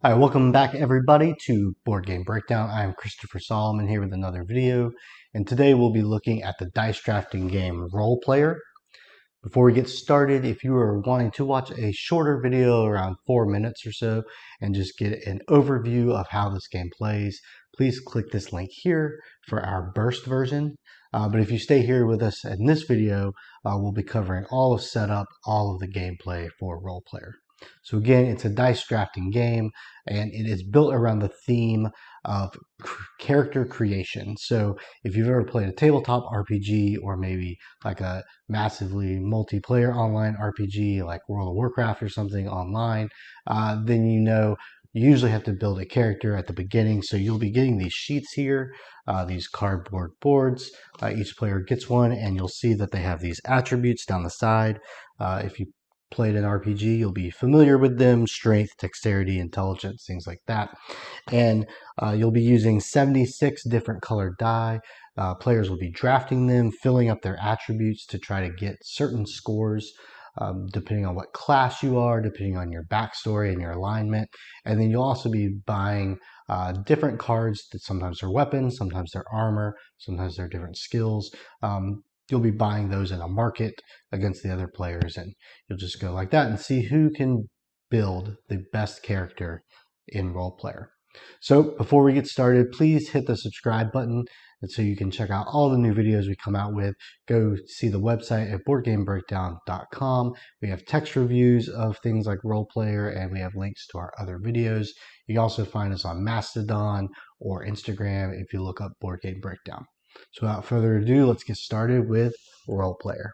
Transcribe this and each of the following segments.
All right, welcome back everybody to Board Game Breakdown. I'm Christopher Solomon here with another video, and today we'll be looking at the dice drafting game Roll Player. Before we get started, if you are wanting to watch a shorter video around 4 minutes or so and just get an overview of how this game plays, please click this link here for our burst version. But if you stay here with us in this video, we'll be covering all of setup, all of the gameplay for Roll Player. So again, it's a dice drafting game, and it is built around the theme of character creation. So if you've ever played a tabletop RPG or maybe like a massively multiplayer online RPG like World of Warcraft or something online, then you usually have to build a character at the beginning. So you'll be getting these sheets here, these cardboard boards. Each player gets one, and you'll see that they have these attributes down the side. If you played an RPG, you'll be familiar with them: strength, dexterity, intelligence, things like that. And you'll be using 76 different colored die. Players will be drafting them, filling up their attributes to try to get certain scores, depending on what class you are, depending on your backstory and your alignment. And then you'll also be buying different cards that sometimes are weapons, sometimes they're armor, sometimes they're different skills. You'll be buying those in a market against the other players, and you'll just go like that and see who can build the best character in Roll Player. So before we get started, please hit the subscribe button, and so you can check out all the new videos we come out with. Go see the website at boardgamebreakdown.com. We have text reviews of things like Roll Player, and we have links to our other videos. You can also find us on Mastodon or Instagram if you look up Board Game Breakdown. So without further ado, let's get started with Roll Player.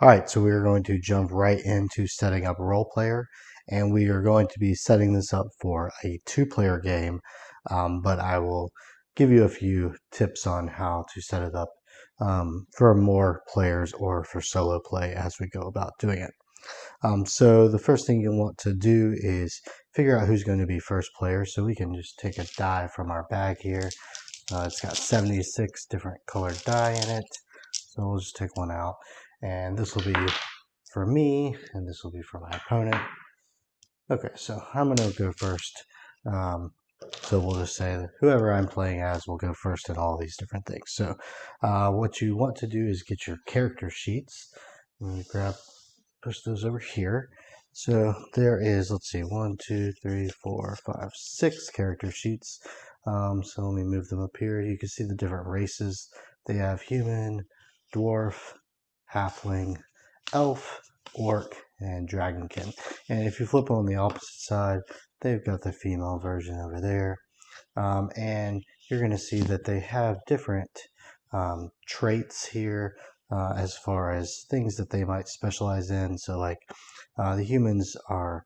All right, so we are going to jump right into setting up Roll Player, and we are going to be setting this up for a 2-player game, but I will give you a few tips on how to set it up for more players or for solo play as we go about doing it. So the first thing you'll want to do is figure out who's going to be first player. So we can just take a die from our bag here. It's got 76 different colored die in it. So we'll just take one out. And this will be for me, and this will be for my opponent. Okay, so I'm going to go first. So we'll just say that whoever I'm playing as will go first in all these different things. So what you want to do is get your character sheets. And push those over here. So there is, let's see, 1, 2, 3, 4, 5, 6 character sheets. So let me move them up here. You can see the different races. They have human, dwarf, halfling, elf, orc, and dragonkin. And if you flip on the opposite side, they've got the female version over there. And you're going to see that they have different traits here. As far as things that they might specialize in. So like the humans are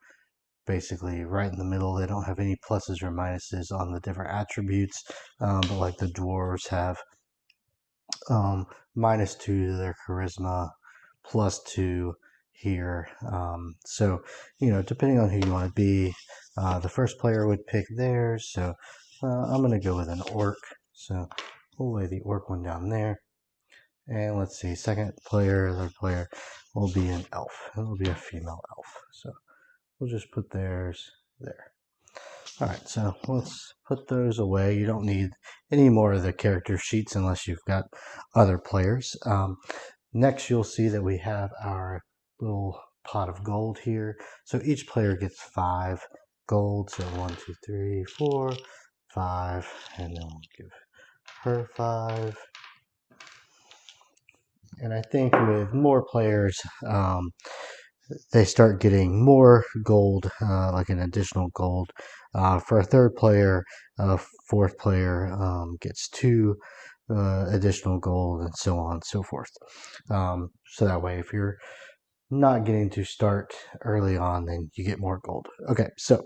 basically right in the middle. They don't have any pluses or minuses on the different attributes, but like the dwarves have -2 to their charisma, +2 here. So, depending on who you want to be, the first player would pick theirs. So I'm going to go with an orc. So we'll lay the orc one down there. And let's see, second player, third player will be an elf. It'll be a female elf. So we'll just put theirs there. All right, so let's put those away. You don't need any more of the character sheets unless you've got other players. Next, you'll see that we have our little pot of gold here. So each player gets 5 gold. So 1, 2, 3, 4, 5, and then we'll give her 5. And I think with more players, they start getting more gold, like an additional gold. For a third player, a fourth player gets 2 additional gold, and so on and so forth. So that way, if you're not getting to start early on, then you get more gold. Okay, so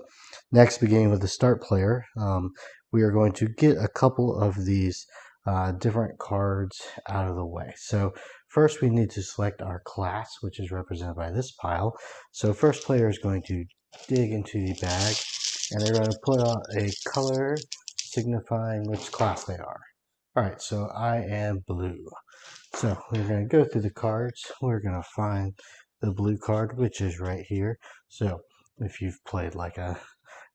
next, beginning with the start player, we are going to get a couple of these different cards out of the way. So first we need to select our class, which is represented by this pile. So first player is going to dig into the bag, and they're going to put out a color signifying which class they are. All right, so I am blue. So we're going to go through the cards. We're going to find the blue card, which is right here. So if you've played like a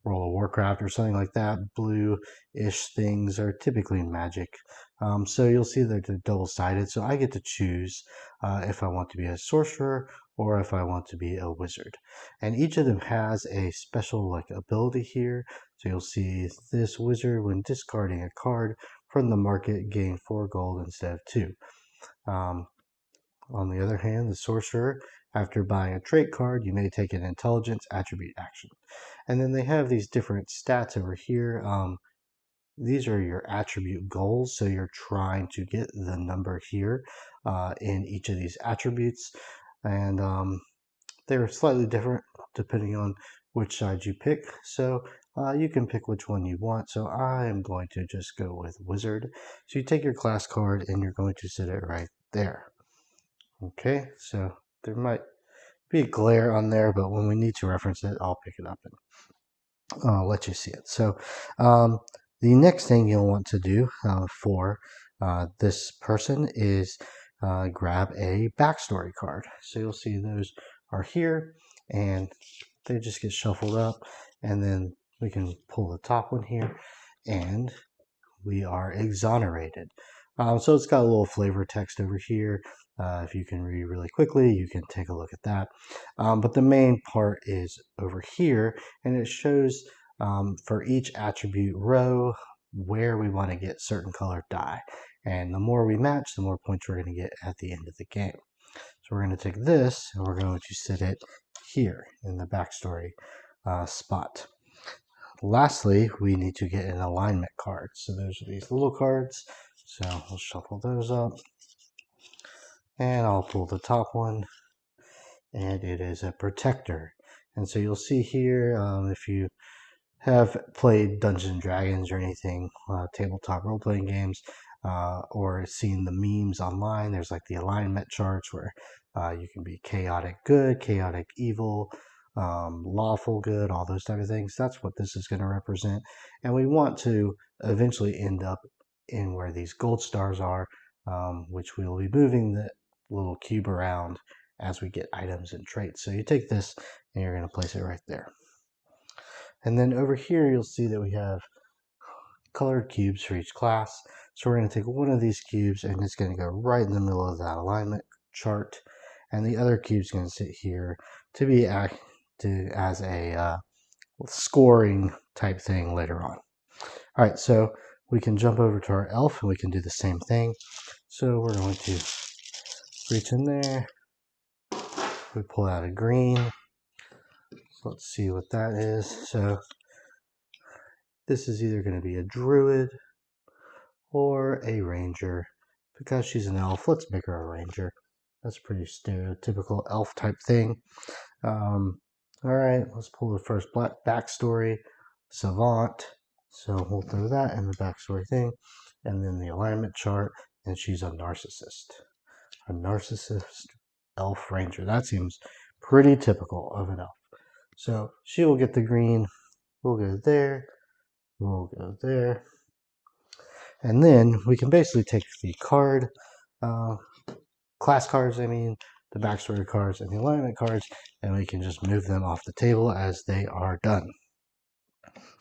World of Warcraft or something like that, blue-ish things are typically magic. So you'll see that they're double-sided. So I get to choose if I want to be a sorcerer or if I want to be a wizard. And each of them has a special like ability here. So you'll see this wizard, when discarding a card from the market, gain 4 gold instead of 2. On the other hand, the sorcerer, after buying a trait card, you may take an intelligence attribute action. And then they have these different stats over here. These are your attribute goals, so you're trying to get the number here in each of these attributes. And they're slightly different depending on which side you pick. So you can pick which one you want. So I am going to just go with wizard. So you take your class card and you're going to sit it right there. Okay, so there might be a glare on there, but when we need to reference it, I'll pick it up and I'll let you see it. So the next thing you'll want to do for this person is grab a backstory card. So you'll see those are here and they just get shuffled up, and then we can pull the top one here and we are exonerated. So it's got a little flavor text over here. If you can read really quickly, you can take a look at that. But the main part is over here, and it shows for each attribute row where we want to get certain colored die. And the more we match, the more points we're going to get at the end of the game. So we're going to take this and we're going to sit it here in the backstory spot. Lastly, we need to get an alignment card. So those are these little cards. So we'll shuffle those up. And I'll pull the top one. And it is a protector. And so you'll see here, if you have played Dungeons and Dragons or anything, tabletop role-playing games, or seen the memes online, there's like the alignment charts where you can be chaotic good, chaotic evil, lawful good, all those type of things. That's what this is going to represent. And we want to eventually end up in where these gold stars are, which we will be moving the little cube around as we get items and traits. So you take this and you're going to place it right there. And then over here, you'll see that we have colored cubes for each class. So we're going to take one of these cubes and it's going to go right in the middle of that alignment chart. And the other cube is going to sit here to be acted as a scoring type thing later on. All right, so we can jump over to our elf and we can do the same thing. So we're going to reach in there. We pull out a green. So let's see what that is. So this is either going to be a druid or a ranger. Because she's an elf, let's make her a ranger. That's pretty stereotypical elf type thing. All right, let's pull the first backstory, savant. So we'll throw that in the backstory thing, and then the alignment chart, and she's a narcissist. A narcissist elf ranger. That seems pretty typical of an elf. So she will get the green. We'll go there. We'll go there. And then we can basically take the card, class cards, the backstory cards and the alignment cards, and we can just move them off the table as they are done.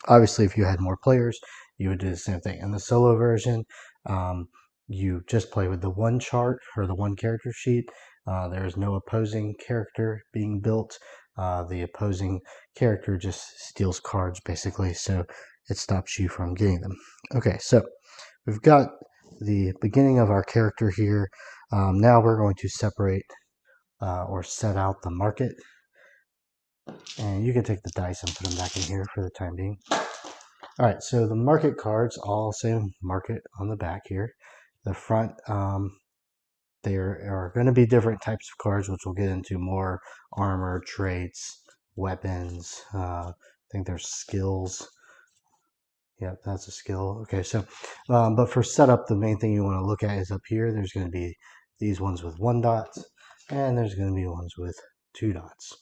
Obviously, if you had more players, you would do the same thing. In the solo version, you just play with the one chart or the one character sheet. There is no opposing character being built. The opposing character just steals cards, basically, so it stops you from getting them. Okay, so we've got the beginning of our character here. Now we're going to separate or set out the market. And you can take the dice and put them back in here for the time being. All right, so the market cards all say market on the back here. The front, there are going to be different types of cards, which we'll get into more: armor, traits, weapons. I think there's skills. Yep, that's a skill. Okay, so, but for setup, the main thing you want to look at is up here. There's going to be these ones with 1 dot, and there's going to be ones with 2 dots.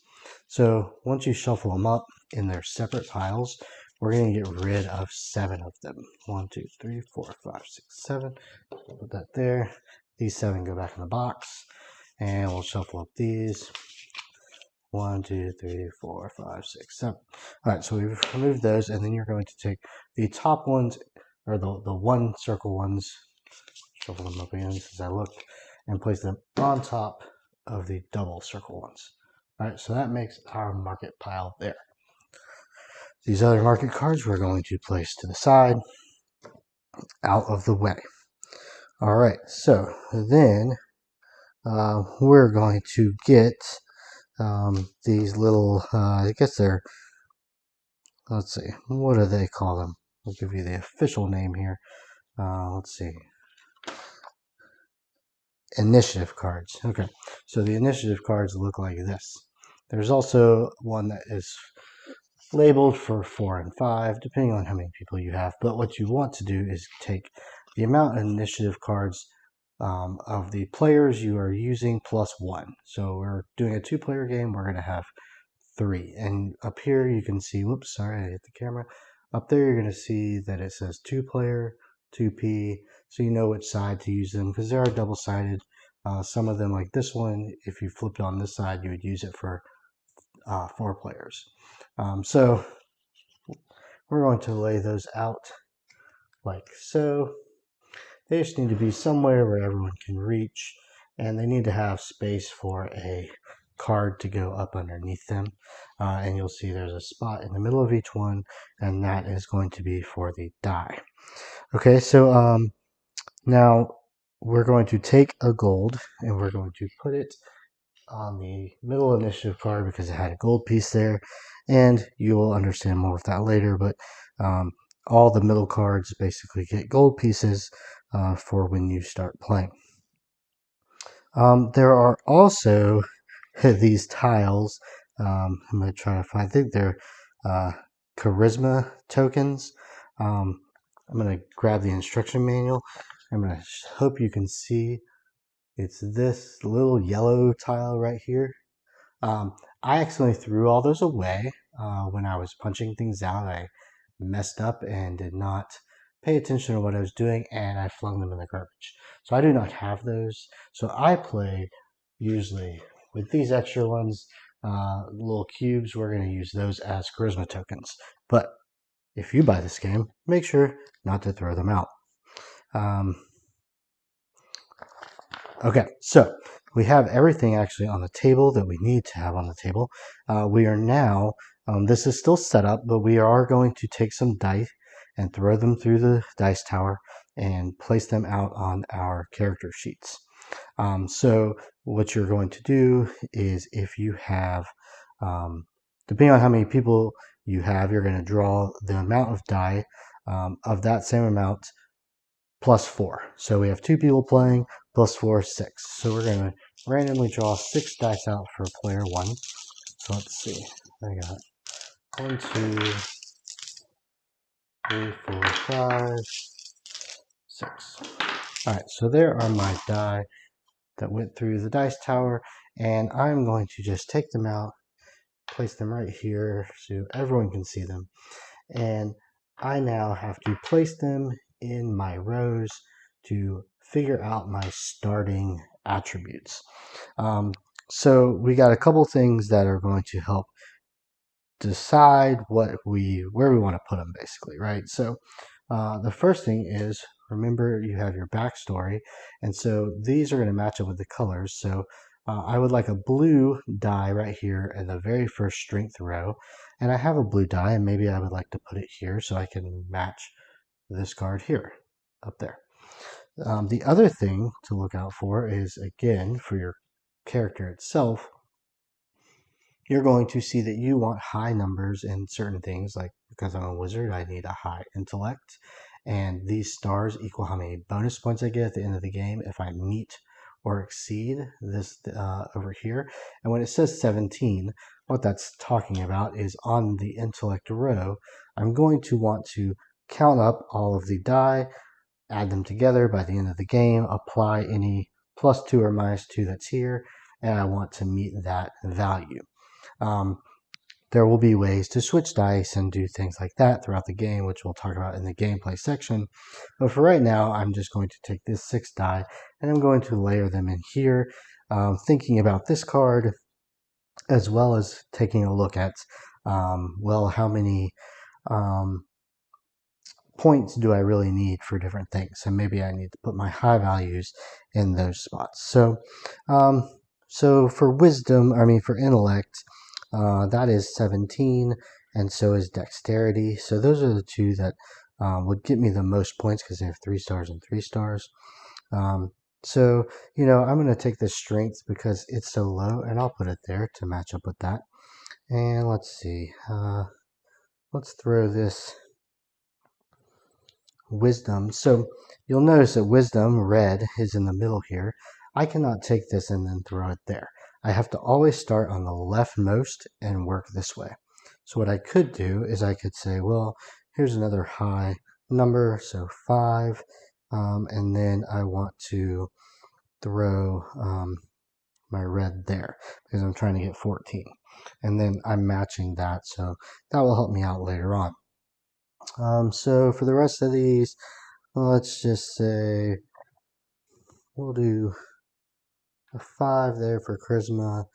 So once you shuffle them up in their separate piles, we're going to get rid of 7 of them. 1, 2, 3, 4, 5, 6, 7. Put that there. These 7 go back in the box, and we'll shuffle up these. 1, 2, 3, 4, 5, 6, 7. All right, so we've removed those, and then you're going to take the top ones, or the one circle ones, shuffle them up again as I look, and place them on top of the double circle ones. All right, so that makes our market pile there. These other market cards we're going to place to the side, out of the way. All right, so then we're going to get these little, I guess they're, let's see, what do they call them? I'll give you the official name here. Let's see. Initiative cards. Okay, so the initiative cards look like this. There's also one that is labeled for 4 and 5, depending on how many people you have. But what you want to do is take the amount of initiative cards of the players you are using plus 1. So we're doing a 2-player game. We're going to have 3. And up here you can see, whoops, sorry, I hit the camera. Up there you're going to see that it says 2-player, 2P, so you know which side to use them because they are double-sided. Some of them, like this one, if you flipped on this side, you would use it for 4 players. So we're going to lay those out like so. They just need to be somewhere where everyone can reach, and they need to have space for a card to go up underneath them. And you'll see there's a spot in the middle of each one, and that is going to be for the die. Okay, so now we're going to take a gold and we're going to put it on the middle initiative card because it had a gold piece there, and you will understand more with that later, but all the middle cards basically get gold pieces for when you start playing. There are also these tiles. I'm going to try to find, I think they're charisma tokens. I'm going to grab the instruction manual. I'm going to hope you can see it's this little yellow tile right here. I accidentally threw all those away when I was punching things out. I messed up and did not pay attention to what I was doing, and I flung them in the garbage. So I do not have those. So I play usually with these extra ones, little cubes. We're going to use those as charisma tokens. But if you buy this game, make sure not to throw them out. Okay, so we have everything actually on the table that we need to have on the table. We are now, this is still set up, but we are going to take some dice and throw them through the dice tower and place them out on our character sheets. So what you're going to do is if you have, depending on how many people you have, you're going to draw the amount of die of that same amount plus 4. So we have 2 people playing, plus 4 is 6. So we're going to randomly draw 6 dice out for player 1. So let's see. I got 1, 2, 3, 4, 5, 6. Alright, so there are my die that went through the dice tower, and I'm going to just take them out, place them right here so everyone can see them. And I now have to place them in my rows to figure out my starting attributes. So we got a couple things that are going to help decide where we want to put them, basically, right? So the first thing is, remember you have your backstory, and so these are going to match up with the colors. So I would like a blue die right here in the very first strength row, and I have a blue die, and maybe I would like to put it here so I can match this card here, up there. The other thing to look out for is, again, for your character itself, you're going to see that you want high numbers in certain things, like because I'm a wizard, I need a high intellect, and these stars equal how many bonus points I get at the end of the game if I meet or exceed this over here. And when it says 17, what that's talking about is on the intellect row, I'm going to want to count up all of the die, add them together by the end of the game, apply any +2 or -2 that's here, and I want to meet that value. There will be ways to switch dice and do things like that throughout the game, which we'll talk about in the gameplay section. But for right now, I'm just going to take this 6 die and I'm going to layer them in here. Thinking about this card, as well as taking a look at, well, how many um, points do I really need for different things? And maybe I need to put my high values in those spots. Um, so for for intellect, that is 17, and so is dexterity. So those are the two that would get me the most points because they have 3 stars and 3 stars. Um, so, I'm going to take the strength because it's so low, and I'll put it there to match up with that. And let's see. Let's throw this wisdom. So you'll notice that wisdom, red, is in the middle here. I cannot take this and then throw it there. I have to always start on the leftmost and work this way. So what I could do is I could say, well, here's another high number, so 5, and then I want to throw my red there because I'm trying to get 14. And then I'm matching that, so that will help me out later on. So for the rest of these, let's just say we'll do a 5 there for charisma,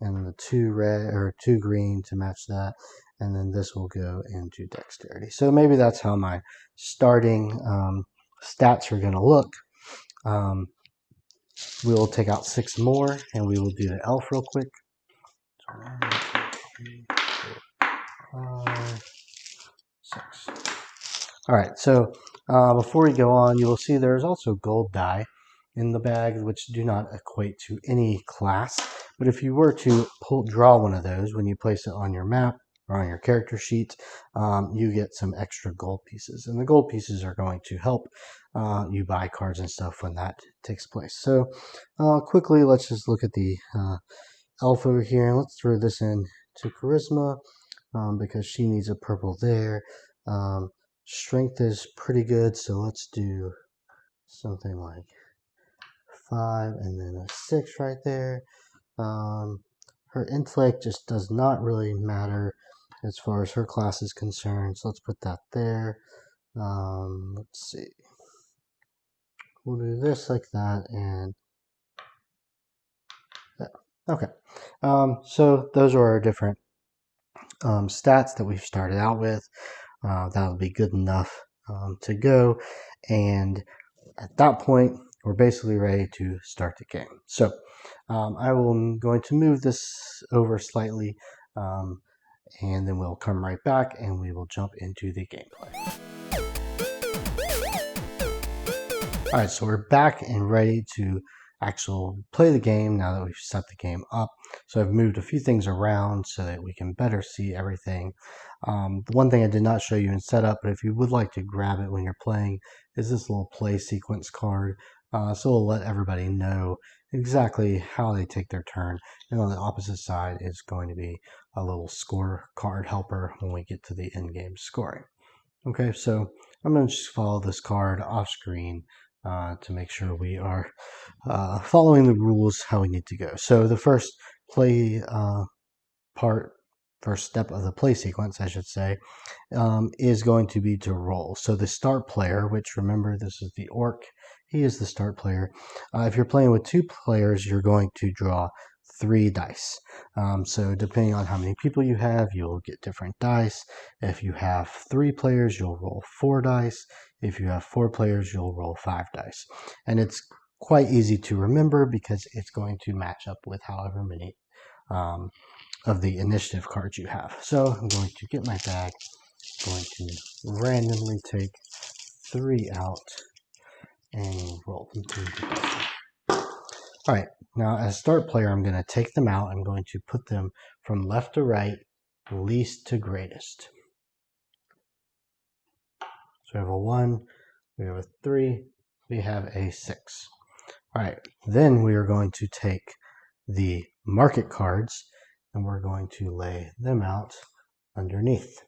and the 2 red or 2 green to match that, and then this will go into dexterity. So maybe that's how my starting stats are going to look. We will take out 6 more, and we will do the elf real quick. 1, 2, 3, 4, 5, 6. All right, so before we go on, you will see there's also gold die in the bag, which do not equate to any class. But if you were to draw one of those when you place it on your map or on your character sheet, you get some extra gold pieces. And the gold pieces are going to help you buy cards and stuff when that takes place. So quickly, let's just look at the elf over here. And let's throw this in to charisma because she needs a purple there. Strength is pretty good, so let's do something like 5 and then a 6 right there. Her intellect just does not really matter as far as her class is concerned, so let's put that there. Let's see. We'll do this like that, and there. Okay. So those are our different stats that we've started out with. That'll be good enough to go, and at that point we're basically ready to start the game. So I'm going to move this over slightly, and then we'll come right back and we will jump into the gameplay. All right, so we're back and ready to actually play the game now that we've set the game up. So I've moved a few things around so that we can better see everything. The one thing I did not show you in setup, but if you would like to grab it when you're playing, is this little play sequence card. So it'll let everybody know exactly how they take their turn. And on the opposite side is going to be a little score card helper when we get to the end game scoring. Okay, so I'm going to just follow this card off screen to make sure we are following the rules how we need to go. So the first first step of the play sequence, I should say, is going to be to roll. So the start player, which remember this is the orc, he is the start player. If you're playing with 2 players, you're going to draw 3 dice. So depending on how many people you have, you'll get different dice. If you have 3 players, you'll roll 4 dice. If you have 4 players, you'll roll 5 dice. And it's quite easy to remember because it's going to match up with however many of the initiative cards you have. So I'm going to get my bag, going to randomly take 3 out and roll them through the dice. All right, now as start player, I'm going to take them out. I'm going to put them from left to right, least to greatest. So we have a 1, we have a 3, we have a 6. All right, then we are going to take the market cards and we're going to lay them out underneath.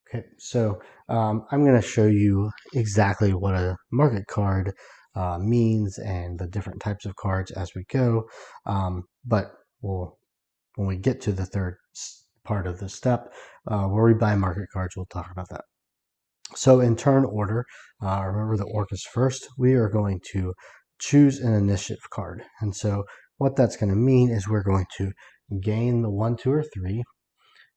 Okay, so I'm going to show you exactly what a market card means and the different types of cards as we go. But when we get to the third part of the step, where we buy market cards, we'll talk about that. So in turn order, remember the orc is first. We are going to choose an initiative card. And so what that's going to mean is we're going to gain the 1, 2, or 3.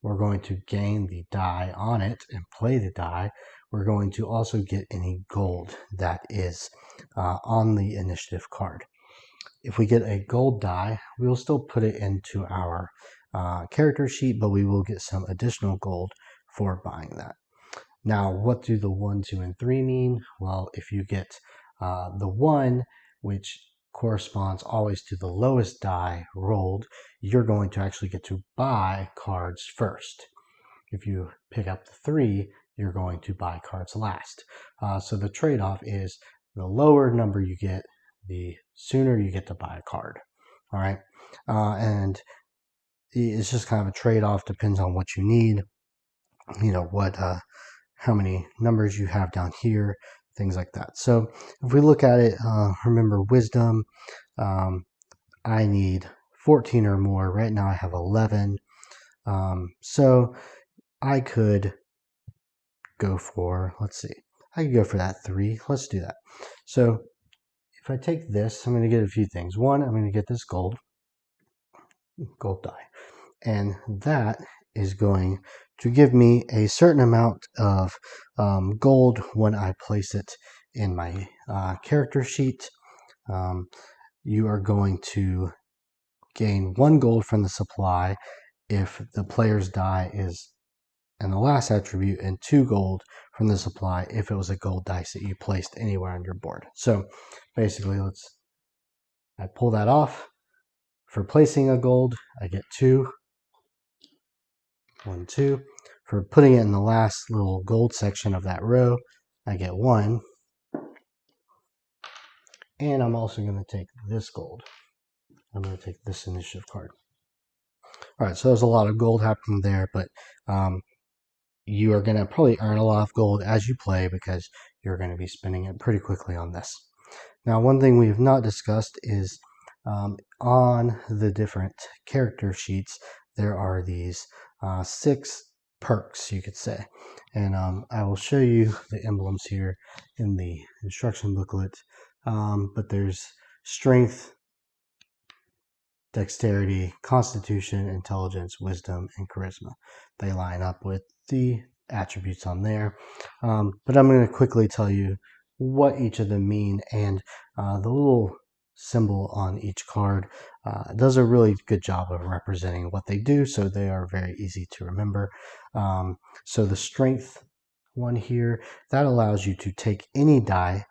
We're going to gain the die on it and play the die. We're going to also get any gold that is on the initiative card. If we get a gold die, we will still put it into our character sheet, but we will get some additional gold for buying that. Now, what do the 1, 2, and 3 mean? Well, if you get the 1, which corresponds always to the lowest die rolled, you're going to actually get to buy cards first. If you pick up the 3, you're going to buy cards last. So the trade-off is the lower number you get, the sooner you get to buy a card. All right, and it's just kind of a trade-off. Depends on what you need. What how many numbers you have down here, things like that. So if we look at it, remember wisdom, I need 14 or more. Right now I have 11. So I could go for, let's see, I could go for that 3. Let's do that. So if I take this, I'm going to get a few things. One, I'm going to get this gold die. And that is going to give me a certain amount of gold when I place it in my character sheet. You are going to gain 1 gold from the supply if the player's die is in the last attribute, and 2 gold from the supply if it was a gold dice that you placed anywhere on your board. So basically, I pull that off. For placing a gold, I get 2. 1, 2. For putting it in the last little gold section of that row, I get 1. And I'm also going to take this gold. I'm going to take this initiative card. All right, so there's a lot of gold happening there, but you are going to probably earn a lot of gold as you play because you're going to be spending it pretty quickly on this. Now, one thing we have not discussed is on the different character sheets, there are these 6 perks, you could say. And I will show you the emblems here in the instruction booklet. But there's strength, dexterity, constitution, intelligence, wisdom, and charisma. They line up with the attributes on there. But I'm going to quickly tell you what each of them mean, and the little symbol on each card does a really good job of representing what they do, so they are very easy to remember. So the strength one here, that allows you to take any die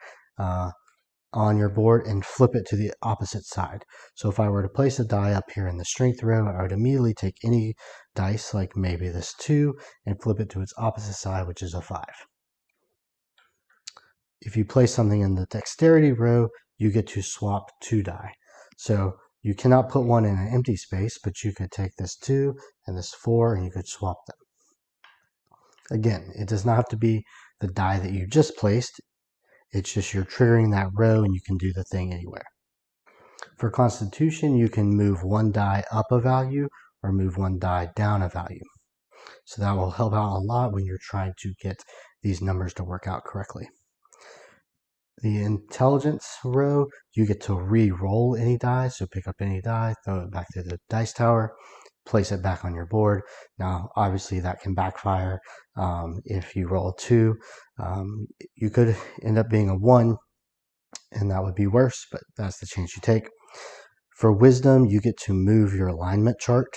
on your board and flip it to the opposite side. So if I were to place a die up here in the strength row, I would immediately take any dice, like maybe this 2, and flip it to its opposite side, which is a 5. If you place something in the dexterity row, you get to swap 2 die. So you cannot put one in an empty space, but you could take this 2 and this 4, and you could swap them. Again, it does not have to be the die that you just placed. It's just you're triggering that row, and you can do the thing anywhere. For Constitution, you can move 1 die up a value or move 1 die down a value. So that will help out a lot when you're trying to get these numbers to work out correctly. The Intelligence row, you get to re-roll any die. So pick up any die, throw it back to the dice tower, place it back on your board. Now, obviously, that can backfire. If you roll a 2, you could end up being a 1, and that would be worse, but that's the chance you take. For Wisdom, you get to move your alignment chart.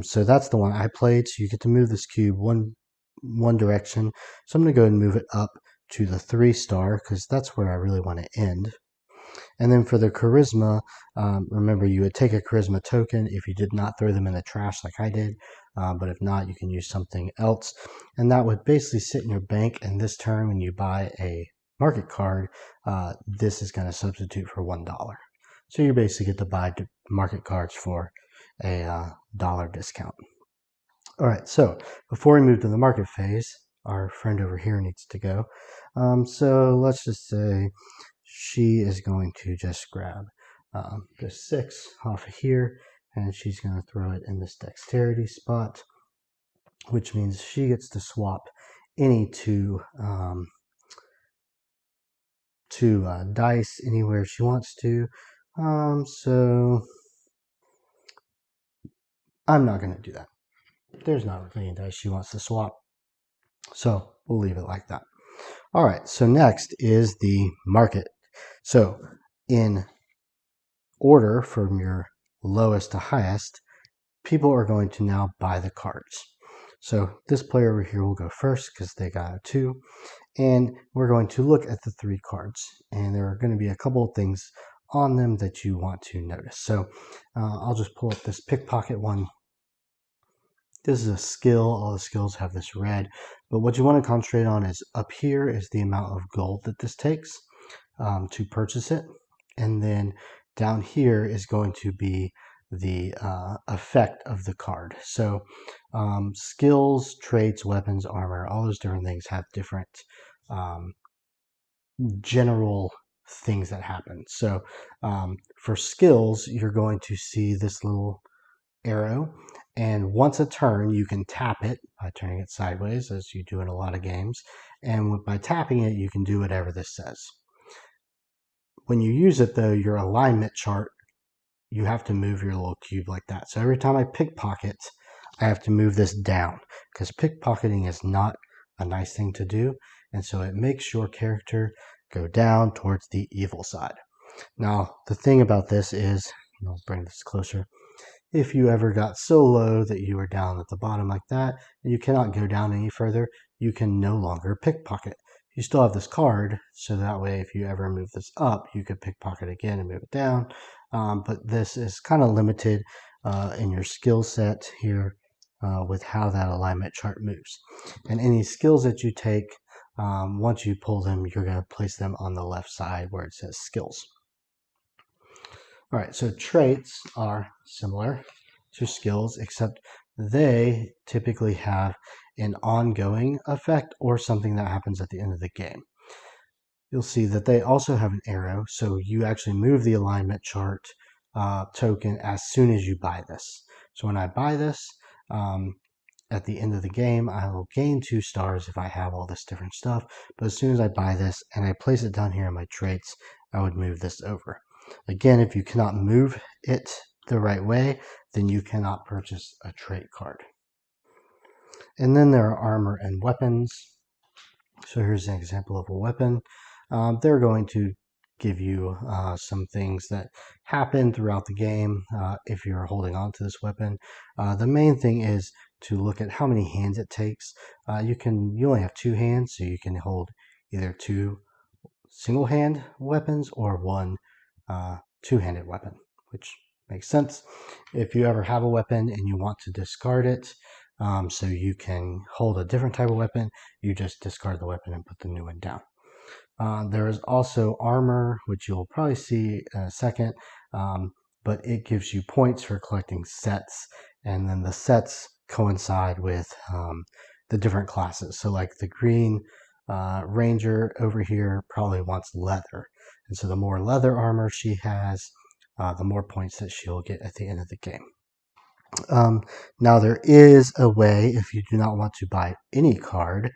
So that's the one I played. So you get to move this cube one direction. So I'm going to go ahead and move it up to the 3-star because that's where I really want to end. And then for the Charisma, remember you would take a Charisma token if you did not throw them in the trash like I did. But if not, you can use something else. And that would basically sit in your bank. And this turn, when you buy a market card, this is going to substitute for $1. So you basically get to buy market cards for a dollar discount. All right, so before we move to the market phase, our friend over here needs to go. So let's just say she is going to just grab the 6 off of here, and she's going to throw it in this dexterity spot, which means she gets to swap any two dice anywhere she wants to. So I'm not going to do that. There's not really any dice she wants to swap. So we'll leave it like that. All right, so next is the market. So in order from your lowest to highest, people are going to now buy the cards. So this player over here will go first because they got a 2. And we're going to look at the 3 cards. And there are going to be a couple of things on them that you want to notice. So I'll just pull up this pickpocket one. This is a skill. All the skills have this red. But what you want to concentrate on is up here is the amount of gold that this takes to purchase it. And then down here is going to be the effect of the card. So skills, traits, weapons, armor, all those different things have different general things that happen. So for skills, you're going to see this little arrow, and once a turn you can tap it by turning it sideways, as you do in a lot of games, and by tapping it you can do whatever this says. When you use it though, your alignment chart, you have to move your little cube like that. So every time I pickpocket, I have to move this down because pickpocketing is not a nice thing to do, and so it makes your character go down towards the evil side. Now the thing about this is, I'll bring this closer, if you ever got so low that you were down at the bottom like that, and you cannot go down any further, you can no longer pickpocket. You still have this card, so that way if you ever move this up, you could pickpocket again and move it down. But this is kind of limited in your skill set here with how that alignment chart moves. And any skills that you take, once you pull them, you're going to place them on the left side where it says skills. All right, so traits are similar to skills, except they typically have an ongoing effect or something that happens at the end of the game. You'll see that they also have an arrow, so you actually move the alignment chart token as soon as you buy this. So when I buy this, at the end of the game, I will gain 2 stars if I have all this different stuff. But as soon as I buy this and I place it down here in my traits, I would move this over. Again, if you cannot move it the right way, then you cannot purchase a trait card. And then there are armor and weapons. So here's an example of a weapon. They're going to give you some things that happen throughout the game if you're holding on to this weapon. The main thing is to look at how many hands it takes. You only have 2 hands, so you can hold either 2 single hand weapons or 1 2-handed weapon, which makes sense. If you ever have a weapon and you want to discard it, so you can hold a different type of weapon, you just discard the weapon and put the new one down. There is also armor, which you'll probably see in a second, but it gives you points for collecting sets, and then the sets coincide with the different classes. So like the green ranger over here probably wants leather, and so the more leather armor she has, the more points that she'll get at the end of the game. Now there is a way, if you do not want to buy any card,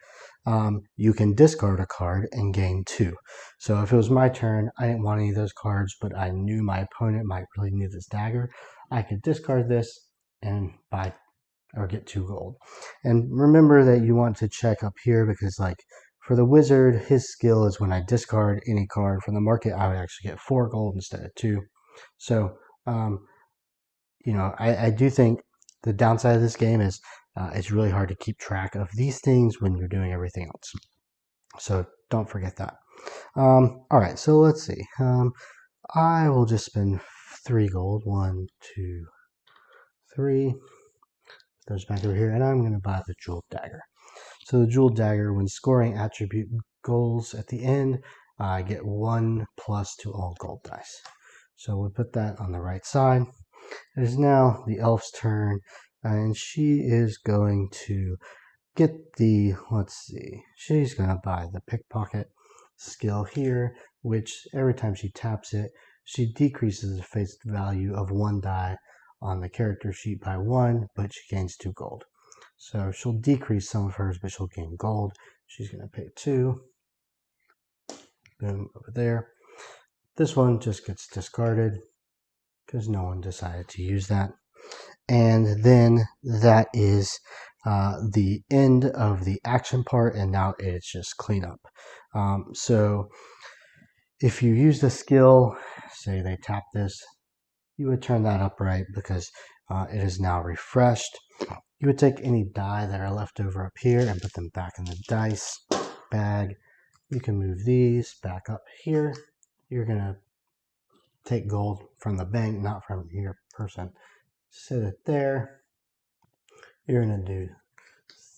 you can discard a card and gain 2. So if it was my turn, I didn't want any of those cards, but I knew my opponent might really need this dagger, I could discard this and buy or get 2 gold. And remember that you want to check up here because, like, for the wizard, his skill is when I discard any card from the market, I would actually get 4 gold instead of 2. So I do think the downside of this game is it's really hard to keep track of these things when you're doing everything else. So don't forget that. All right, so let's see. I will just spend 3 gold. 1, 2, 3. Goes back over here, and I'm going to buy the jeweled dagger. So the jeweled dagger, when scoring attribute goals at the end, I get 1 plus to all gold dice. So we'll put that on the right side. It is now the elf's turn, and she is going to get she's going to buy the pickpocket skill here, which every time she taps it, she decreases the face value of 1 die on the character sheet by 1, but she gains 2 gold. So she'll decrease some of hers, but she'll gain gold. She's going to pay 2. Boom, over there. This one just gets discarded because no one decided to use that. And then that is the end of the action part, and now it's just cleanup. So if you use the skill, say they tap this, you would turn that upright because it is now refreshed. You would take any die that are left over up here and put them back in the dice bag. You can move these back up here. You're going to take gold from the bank, not from your person. Set it there. You're going to do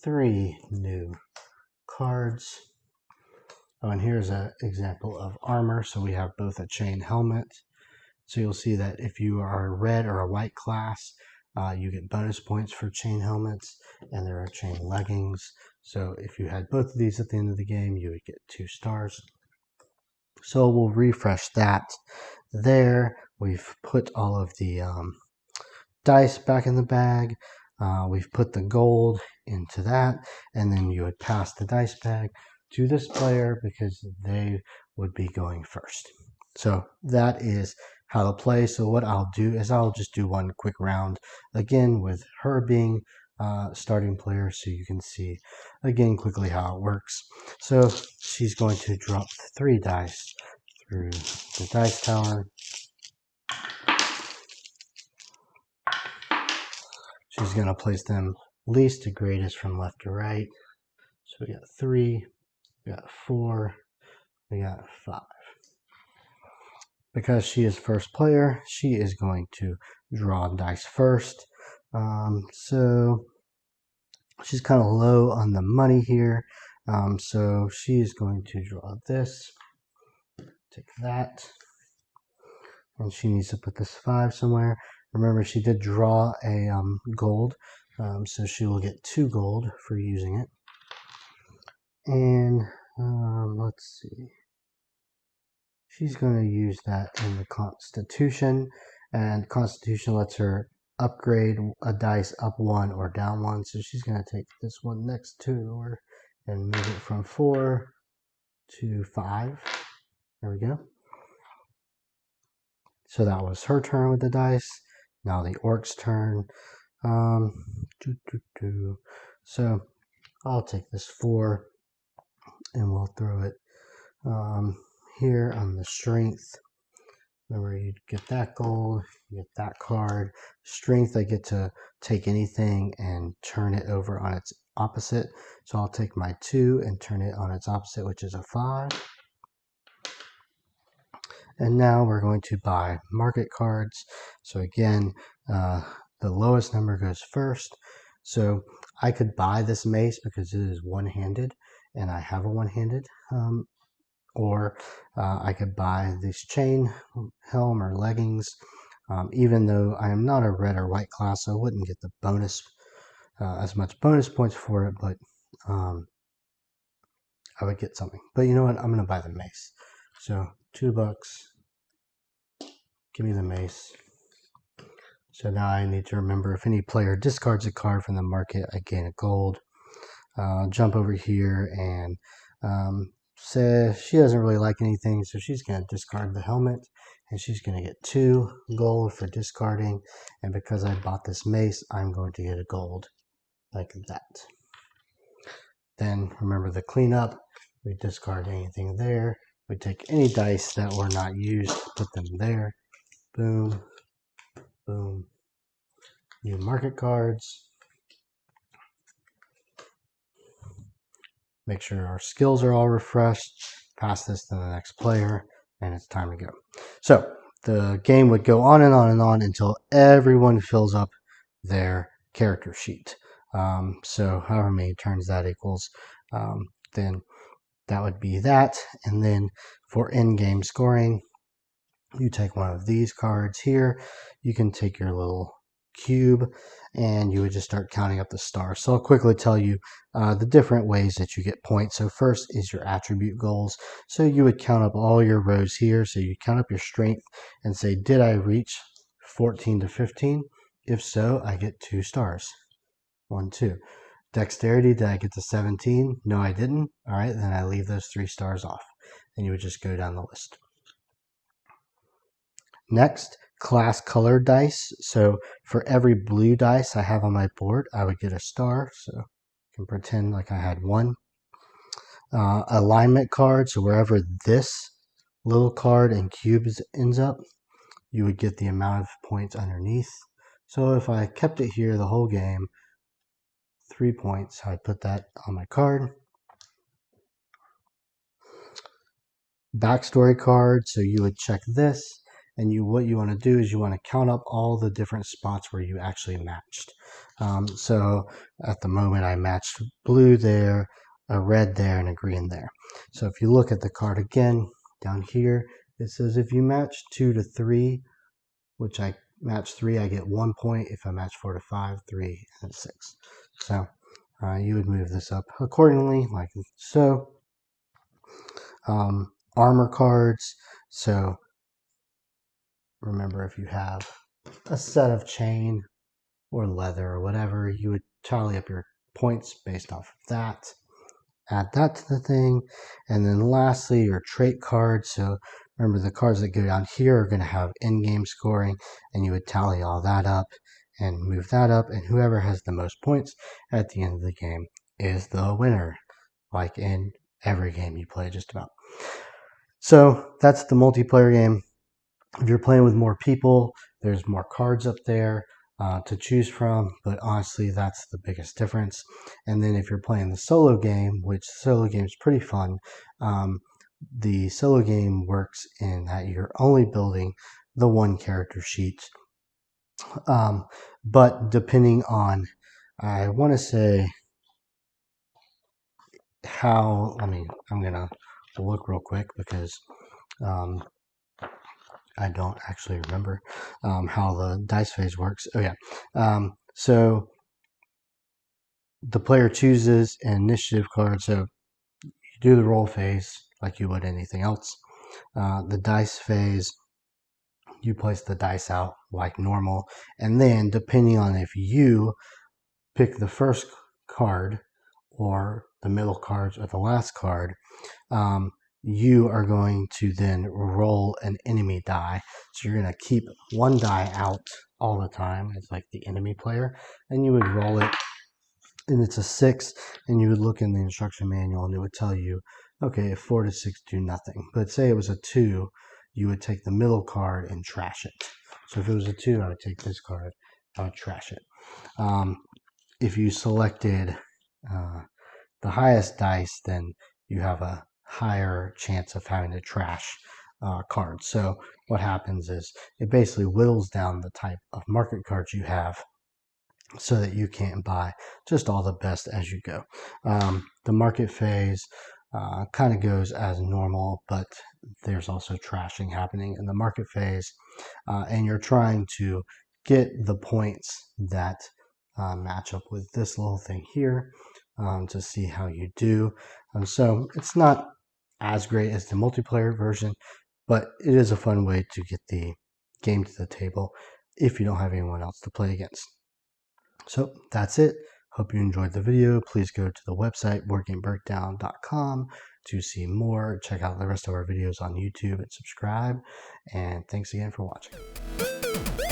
3 new cards. Oh, and here's an example of armor. So we have both a chain helmet. So you'll see that if you are a red or a white class, you get bonus points for chain helmets, and there are chain leggings. So if you had both of these at the end of the game, you would get 2 stars. So we'll refresh that there. We've put all of the dice back in the bag. We've put the gold into that, and then you would pass the dice bag to this player because they would be going first. So that is how to play. So what I'll do is I'll just do one quick round again with her being starting player, so you can see again quickly how it works. So she's going to drop 3 dice through the dice tower. She's going to place them least to greatest from left to right. So we got 3, we got 4, we got 5. Because she is first player, she is going to draw dice first. So she's kind of low on the money here. So she is going to draw this. Take that. And she needs to put this 5 somewhere. Remember, she did draw a gold. So she will get 2 gold for using it. And let's see. She's going to use that in the Constitution, and Constitution lets her upgrade a dice up 1 or down 1. So she's going to take this one next to her and move it from 4 to 5. There we go. So that was her turn with the dice. Now the orc's turn. So I'll take this 4 and we'll throw it here on the strength. Remember, you get that gold, you get that card. Strength, I get to take anything and turn it over on its opposite. So I'll take my 2 and turn it on its opposite, which is a 5. And now we're going to buy market cards. So again, the lowest number goes first. So I could buy this mace because it is one-handed, and I have a one-handed. Or I could buy this chain helm or leggings. Even though I am not a red or white class, so I wouldn't get the bonus, as much bonus points for it, but I would get something. But you know what? I'm going to buy the mace. So $2. Give me the mace. So now I need to remember, if any player discards a card from the market, I gain a gold. Jump over here and says she doesn't really like anything, so she's going to discard the helmet, and she's going to get 2 gold for discarding. And because I bought this mace, I'm going to get a gold like that. Then remember the cleanup. We discard anything there. We take any dice that were not used, put them there. Boom, boom. New market cards. Make sure our skills are all refreshed. Pass this to the next player, and it's time to go. So the game would go on and on and on until everyone fills up their character sheet. So however many turns that equals, then that would be that. And then for in-game scoring, you take one of these cards here. You can take your little cube and you would just start counting up the stars. So I'll quickly tell you the different ways that you get points. So first is your attribute goals. So you would count up all your rows here. So you count up your strength and say, did I reach 14 to 15? If so, I get 2 stars. 1, 2. Dexterity, did I get to 17? No, I didn't. All right, then I leave those 3 stars off. And you would just go down the list. Next, class colored dice. So for every blue dice I have on my board, I would get a star. So I can pretend like I had one. Alignment card, so wherever this little card in cubes ends up, you would get the amount of points underneath. So if I kept it here the whole game, 3 points, I'd put that on my card. Backstory card, so you would check this, and what you want to do is you want to count up all the different spots where you actually matched. So at the moment I matched blue there, a red there, and a green there. So if you look at the card again, down here, it says if you match 2 to 3, which I match 3, I get 1 point. If I match 4 to 5, 3, and 6. So you would move this up accordingly, like so. Armor cards. So remember, if you have a set of chain or leather or whatever, you would tally up your points based off of that. Add that to the thing. And then lastly, your trait cards. So remember, the cards that go down here are going to have in-game scoring, and you would tally all that up and move that up, and whoever has the most points at the end of the game is the winner, like in every game you play just about. So that's the multiplayer game. If you're playing with more people, there's more cards up there to choose from, but honestly, that's the biggest difference. And then if you're playing the solo game, which solo game is pretty fun, the solo game works in that you're only building the one character sheet. But depending on, I want to say how, I'm going to look real quick because I don't actually remember how the dice phase works. Oh yeah. So the player chooses an initiative card. So you do the roll phase like you would anything else. The dice phase, you place the dice out like normal. And then depending on if you pick the first card or the middle cards or the last card, you are going to then roll an enemy die. So you're going to keep one die out all the time as like the enemy player, and you would roll it, and it's a 6, and you would look in the instruction manual and it would tell you, okay, if 4 to 6 do nothing. But say it was a 2, you would take the middle card and trash it. So if it was a 2, I would take this card, I would trash it. If you selected the highest dice, then you have a higher chance of having to trash cards. So what happens is it basically whittles down the type of market cards you have so that you can't buy just all the best as you go. The market phase kind of goes as normal, but there's also trashing happening in the market phase, and you're trying to get the points that match up with this little thing here to see how you do. So it's not as great as the multiplayer version, but it is a fun way to get the game to the table if you don't have anyone else to play against. So that's it. Hope you enjoyed the video. Please go to the website boardgamebreakdown.com to see more. Check out the rest of our videos on YouTube and subscribe. And thanks again for watching.